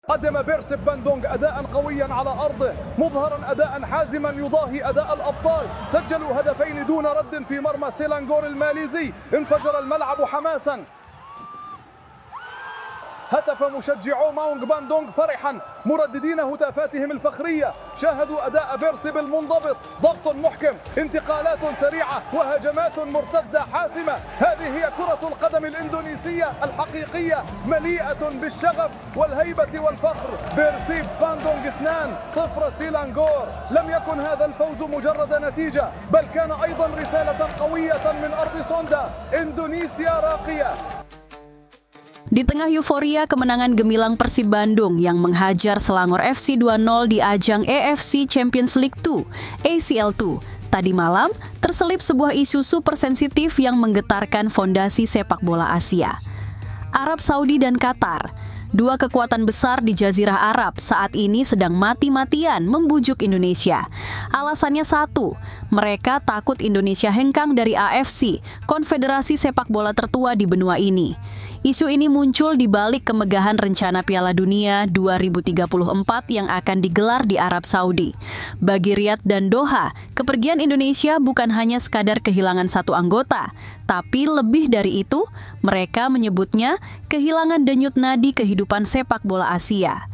قدم بيرسيب باندونغ أداء قويا على أرضه مظهرا أداء حازما يضاهي أداء الأبطال. سجلوا هدفين دون رد في مرمى سيلانغور الماليزي. انفجر الملعب حماسا. هتف مشجعو ماونغ باندونغ فرحا مرددين هتافاتهم الفخرية. شاهدوا أداء بيرسيب المنضبط، ضغط محكم، انتقالات سريعة وهجمات مرتدة حاسمة. هذه هي كرة القدم الإندونيسية الحقيقية، مليئة بالشغف والهيبة والفخر. بيرسيب باندونغ 2-0 سيلانغور. لم يكن هذا الفوز مجرد نتيجة، بل كان أيضا رسالة قوية من أرض سوندا. إندونيسيا راقية. Di tengah euforia kemenangan gemilang Persib Bandung yang menghajar Selangor FC 2-0 di ajang AFC Champions League 2, ACL2, tadi malam terselip sebuah isu super sensitif yang menggetarkan fondasi sepak bola Asia. Arab Saudi dan Qatar, dua kekuatan besar di Jazirah Arab saat ini sedang mati-matian membujuk Indonesia. Alasannya satu, mereka takut Indonesia hengkang dari AFC, konfederasi sepak bola tertua di benua ini. Isu ini muncul di balik kemegahan rencana Piala Dunia 2034 yang akan digelar di Arab Saudi. Bagi Riyadh dan Doha, kepergian Indonesia bukan hanya sekadar kehilangan satu anggota, tapi lebih dari itu, mereka menyebutnya kehilangan denyut nadi kehidupan sepak bola Asia.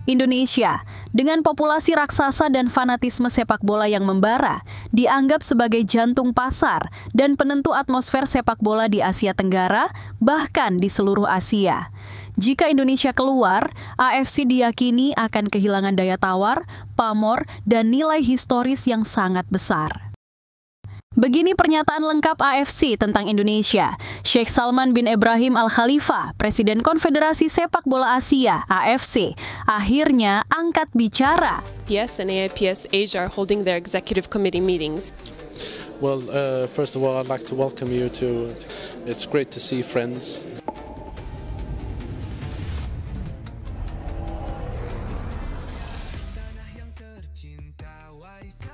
Indonesia, dengan populasi raksasa dan fanatisme sepak bola yang membara, dianggap sebagai jantung pasar dan penentu atmosfer sepak bola di Asia Tenggara, bahkan di seluruh Asia. Jika Indonesia keluar, AFC diyakini akan kehilangan daya tawar, pamor, dan nilai historis yang sangat besar. Begini pernyataan lengkap AFC tentang Indonesia. Sheikh Salman bin Ibrahim Al Khalifa, Presiden Konfederasi Sepak Bola Asia (AFC), akhirnya angkat bicara. PS and AIPS Asia are holding their executive committee meetings. Well, first of all, I'd like to welcome you to. It's great to see friends.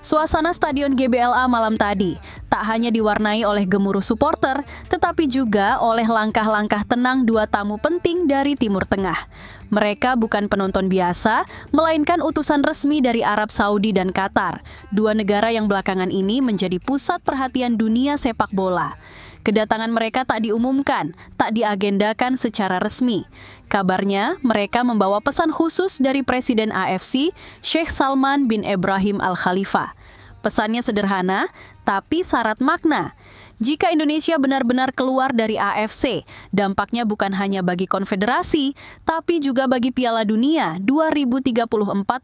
Suasana Stadion GBLA malam tadi tak hanya diwarnai oleh gemuruh supporter, tetapi juga oleh langkah-langkah tenang dua tamu penting dari Timur Tengah. Mereka bukan penonton biasa, melainkan utusan resmi dari Arab Saudi dan Qatar, dua negara yang belakangan ini menjadi pusat perhatian dunia sepak bola. Kedatangan mereka tak diumumkan, tak diagendakan secara resmi. Kabarnya, mereka membawa pesan khusus dari Presiden AFC, Sheikh Salman bin Ibrahim Al Khalifa. Pesannya sederhana, tapi syarat makna. Jika Indonesia benar-benar keluar dari AFC, dampaknya bukan hanya bagi konfederasi, tapi juga bagi Piala Dunia 2034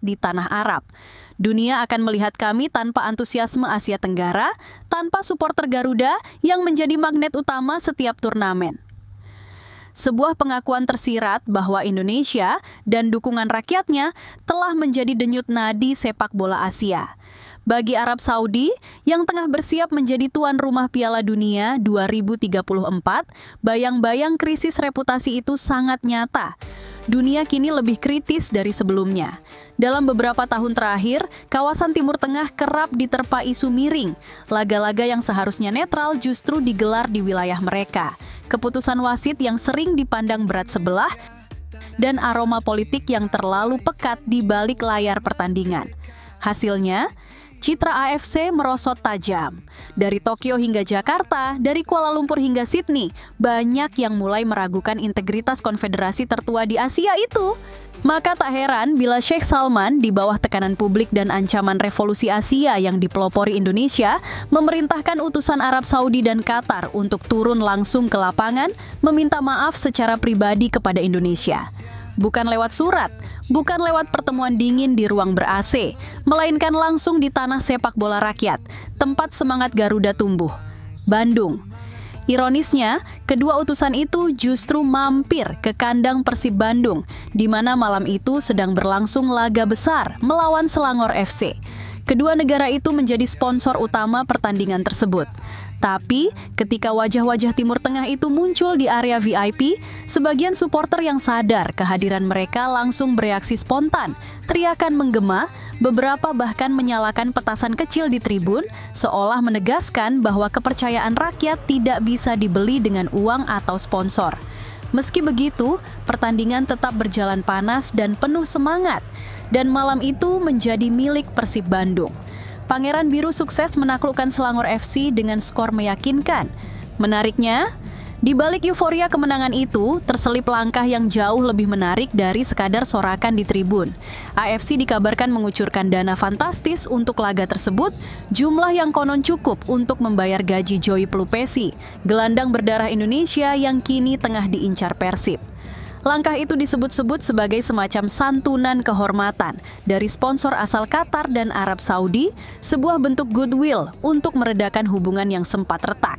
di tanah Arab. Dunia akan melihat kami tanpa antusiasme Asia Tenggara, tanpa supporter Garuda yang menjadi magnet utama setiap turnamen. Sebuah pengakuan tersirat bahwa Indonesia dan dukungan rakyatnya telah menjadi denyut nadi sepak bola Asia. Bagi Arab Saudi yang tengah bersiap menjadi tuan rumah Piala Dunia 2034, bayang-bayang krisis reputasi itu sangat nyata. Dunia kini lebih kritis dari sebelumnya. Dalam beberapa tahun terakhir, kawasan Timur Tengah kerap diterpa isu miring. Laga-laga yang seharusnya netral justru digelar di wilayah mereka. Keputusan wasit yang sering dipandang berat sebelah, dan aroma politik yang terlalu pekat di balik layar pertandingan. Hasilnya, citra AFC merosot tajam. Dari Tokyo hingga Jakarta, dari Kuala Lumpur hingga Sydney, banyak yang mulai meragukan integritas konfederasi tertua di Asia itu. Maka tak heran bila Sheikh Salman di bawah tekanan publik dan ancaman revolusi Asia yang dipelopori Indonesia, memerintahkan utusan Arab Saudi dan Qatar untuk turun langsung ke lapangan, meminta maaf secara pribadi kepada Indonesia. Bukan lewat surat, bukan lewat pertemuan dingin di ruang ber-AC, melainkan langsung di tanah sepak bola rakyat, tempat semangat Garuda tumbuh, Bandung. Ironisnya, kedua utusan itu justru mampir ke kandang Persib Bandung, di mana malam itu sedang berlangsung laga besar melawan Selangor FC. Kedua negara itu menjadi sponsor utama pertandingan tersebut. Tapi, ketika wajah-wajah Timur Tengah itu muncul di area VIP, sebagian supporter yang sadar kehadiran mereka langsung bereaksi spontan, teriakan menggema, beberapa bahkan menyalakan petasan kecil di tribun, seolah menegaskan bahwa kepercayaan rakyat tidak bisa dibeli dengan uang atau sponsor. Meski begitu, pertandingan tetap berjalan panas dan penuh semangat, dan malam itu menjadi milik Persib Bandung. Pangeran Biru sukses menaklukkan Selangor FC dengan skor meyakinkan. Menariknya, di balik euforia kemenangan itu, terselip langkah yang jauh lebih menarik dari sekadar sorakan di tribun. AFC dikabarkan mengucurkan dana fantastis untuk laga tersebut, jumlah yang konon cukup untuk membayar gaji Joy Pelupesi, gelandang berdarah Indonesia yang kini tengah diincar Persib. Langkah itu disebut-sebut sebagai semacam santunan kehormatan dari sponsor asal Qatar dan Arab Saudi, sebuah bentuk goodwill untuk meredakan hubungan yang sempat retak.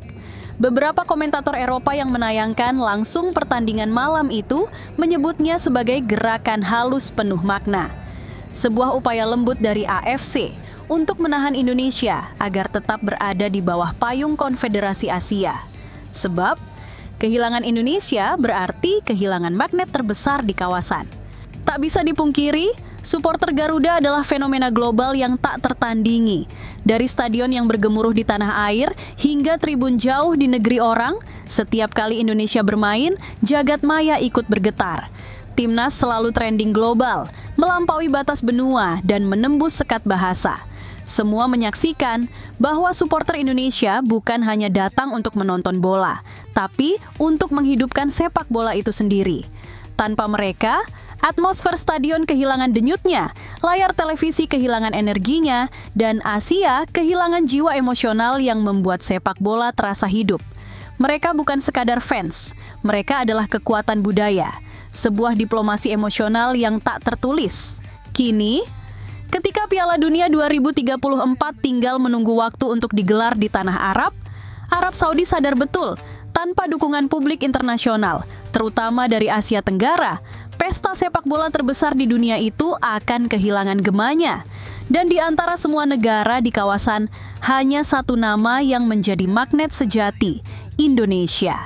Beberapa komentator Eropa yang menayangkan langsung pertandingan malam itu menyebutnya sebagai gerakan halus penuh makna. Sebuah upaya lembut dari AFC untuk menahan Indonesia agar tetap berada di bawah payung Konfederasi Asia. Sebab, kehilangan Indonesia berarti kehilangan magnet terbesar di kawasan. Tak bisa dipungkiri, supporter Garuda adalah fenomena global yang tak tertandingi. Dari stadion yang bergemuruh di tanah air hingga tribun jauh di negeri orang, setiap kali Indonesia bermain, jagat maya ikut bergetar. Timnas selalu trending global, melampaui batas benua dan menembus sekat bahasa. Semua menyaksikan bahwa supporter Indonesia bukan hanya datang untuk menonton bola, tapi untuk menghidupkan sepak bola itu sendiri. Tanpa mereka, atmosfer stadion kehilangan denyutnya, layar televisi kehilangan energinya, dan Asia kehilangan jiwa emosional yang membuat sepak bola terasa hidup. Mereka bukan sekadar fans, mereka adalah kekuatan budaya, sebuah diplomasi emosional yang tak tertulis. Kini, ketika Piala Dunia 2034 tinggal menunggu waktu untuk digelar di tanah Arab, Arab Saudi sadar betul, tanpa dukungan publik internasional, terutama dari Asia Tenggara, pesta sepak bola terbesar di dunia itu akan kehilangan gemanya. Dan di antara semua negara di kawasan, hanya satu nama yang menjadi magnet sejati, Indonesia.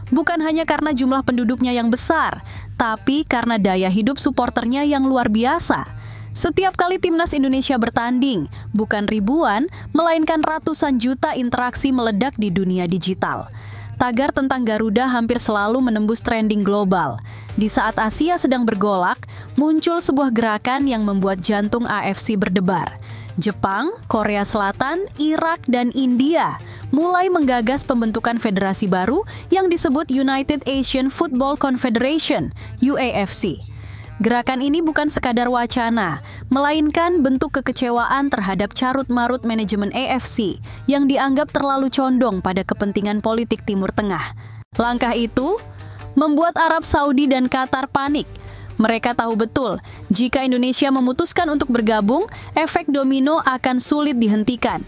Bukan hanya karena jumlah penduduknya yang besar, tapi karena daya hidup suporternya yang luar biasa. Setiap kali timnas Indonesia bertanding, bukan ribuan, melainkan ratusan juta interaksi meledak di dunia digital. Tagar tentang Garuda hampir selalu menembus trending global. Di saat Asia sedang bergolak, muncul sebuah gerakan yang membuat jantung AFC berdebar. Jepang, Korea Selatan, Irak, dan India mulai menggagas pembentukan federasi baru yang disebut United Asian Football Confederation, UAFC. Gerakan ini bukan sekadar wacana, melainkan bentuk kekecewaan terhadap carut-marut manajemen AFC yang dianggap terlalu condong pada kepentingan politik Timur Tengah. Langkah itu membuat Arab Saudi dan Qatar panik. Mereka tahu betul, jika Indonesia memutuskan untuk bergabung, efek domino akan sulit dihentikan.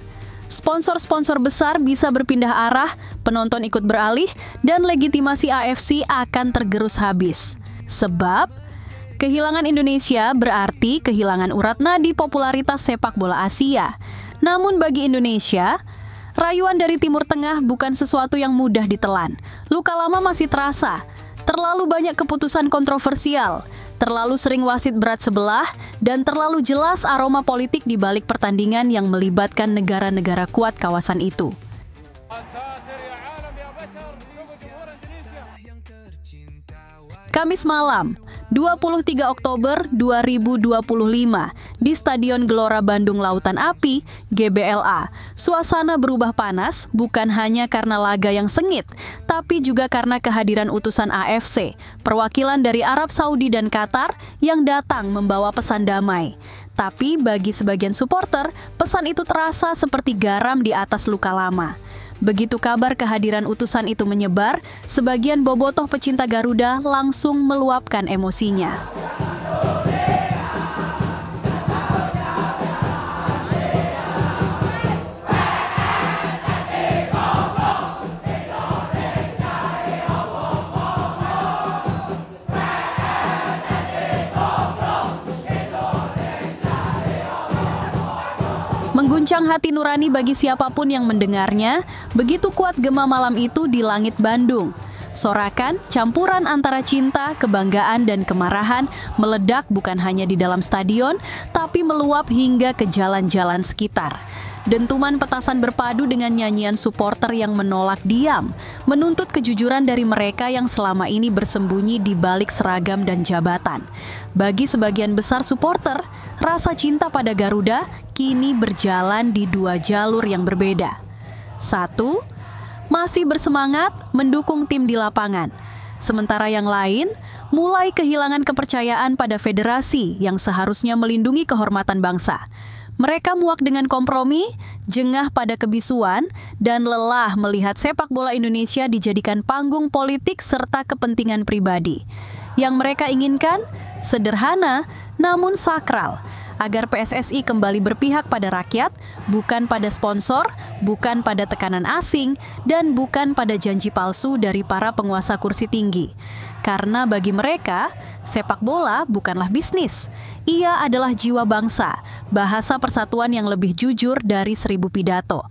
Sponsor-sponsor besar bisa berpindah arah, penonton ikut beralih, dan legitimasi AFC akan tergerus habis. Sebab, kehilangan Indonesia berarti kehilangan urat nadi popularitas sepak bola Asia. Namun bagi Indonesia, rayuan dari Timur Tengah bukan sesuatu yang mudah ditelan. Luka lama masih terasa. Terlalu banyak keputusan kontroversial, terlalu sering wasit berat sebelah, dan terlalu jelas aroma politik di balik pertandingan yang melibatkan negara-negara kuat kawasan itu. Kamis malam, 23 Oktober 2025, di Stadion Gelora Bandung Lautan Api, GBLA, suasana berubah panas bukan hanya karena laga yang sengit, tapi juga karena kehadiran utusan AFC, perwakilan dari Arab Saudi dan Qatar yang datang membawa pesan damai. Tapi bagi sebagian supporter, pesan itu terasa seperti garam di atas luka lama. Begitu kabar kehadiran utusan itu menyebar, sebagian bobotoh pecinta Garuda langsung meluapkan emosinya. Mengguncang hati nurani bagi siapapun yang mendengarnya, begitu kuat gema malam itu di langit Bandung. Sorakan, campuran antara cinta, kebanggaan, dan kemarahan meledak bukan hanya di dalam stadion, tapi meluap hingga ke jalan-jalan sekitar. Dentuman petasan berpadu dengan nyanyian supporter yang menolak diam, menuntut kejujuran dari mereka yang selama ini bersembunyi di balik seragam dan jabatan. Bagi sebagian besar supporter, rasa cinta pada Garuda kini berjalan di dua jalur yang berbeda. Satu, masih bersemangat mendukung tim di lapangan. Sementara yang lain mulai kehilangan kepercayaan pada federasi yang seharusnya melindungi kehormatan bangsa. Mereka muak dengan kompromi, jengah pada kebisuan, dan lelah melihat sepak bola Indonesia dijadikan panggung politik serta kepentingan pribadi. Yang mereka inginkan sederhana namun sakral, agar PSSI kembali berpihak pada rakyat, bukan pada sponsor, bukan pada tekanan asing, dan bukan pada janji palsu dari para penguasa kursi tinggi. Karena bagi mereka, sepak bola bukanlah bisnis. Ia adalah jiwa bangsa, bahasa persatuan yang lebih jujur dari 1000 pidato.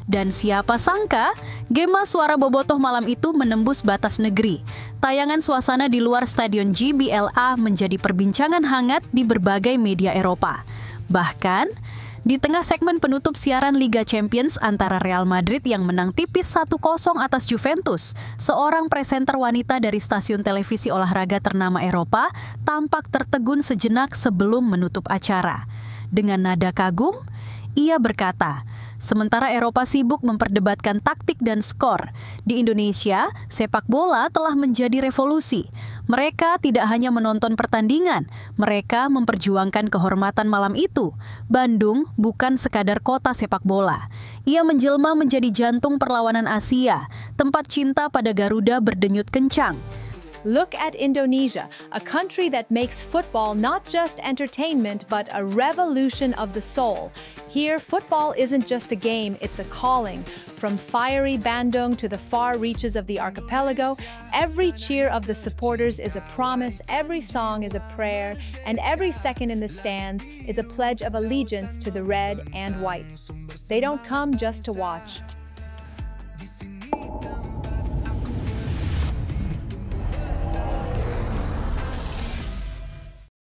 Dan siapa sangka, Gema Suara Bobotoh malam itu menembus batas negeri. Tayangan suasana di luar Stadion GBLA menjadi perbincangan hangat di berbagai media Eropa. Bahkan, di tengah segmen penutup siaran Liga Champions antara Real Madrid yang menang tipis 1-0 atas Juventus, seorang presenter wanita dari stasiun televisi olahraga ternama Eropa tampak tertegun sejenak sebelum menutup acara. Dengan nada kagum, ia berkata, sementara Eropa sibuk memperdebatkan taktik dan skor, di Indonesia, sepak bola telah menjadi revolusi. Mereka tidak hanya menonton pertandingan, mereka memperjuangkan kehormatan malam itu. Bandung bukan sekadar kota sepak bola. Ia menjelma menjadi jantung perlawanan Asia, tempat cinta pada Garuda berdenyut kencang. Look at Indonesia, a country that makes football not just entertainment but a revolution of the soul. Here, football isn't just a game, it's a calling. From fiery Bandung to the far reaches of the archipelago, every cheer of the supporters is a promise, every song is a prayer, and every second in the stands is a pledge of allegiance to the red and white. They don't come just to watch.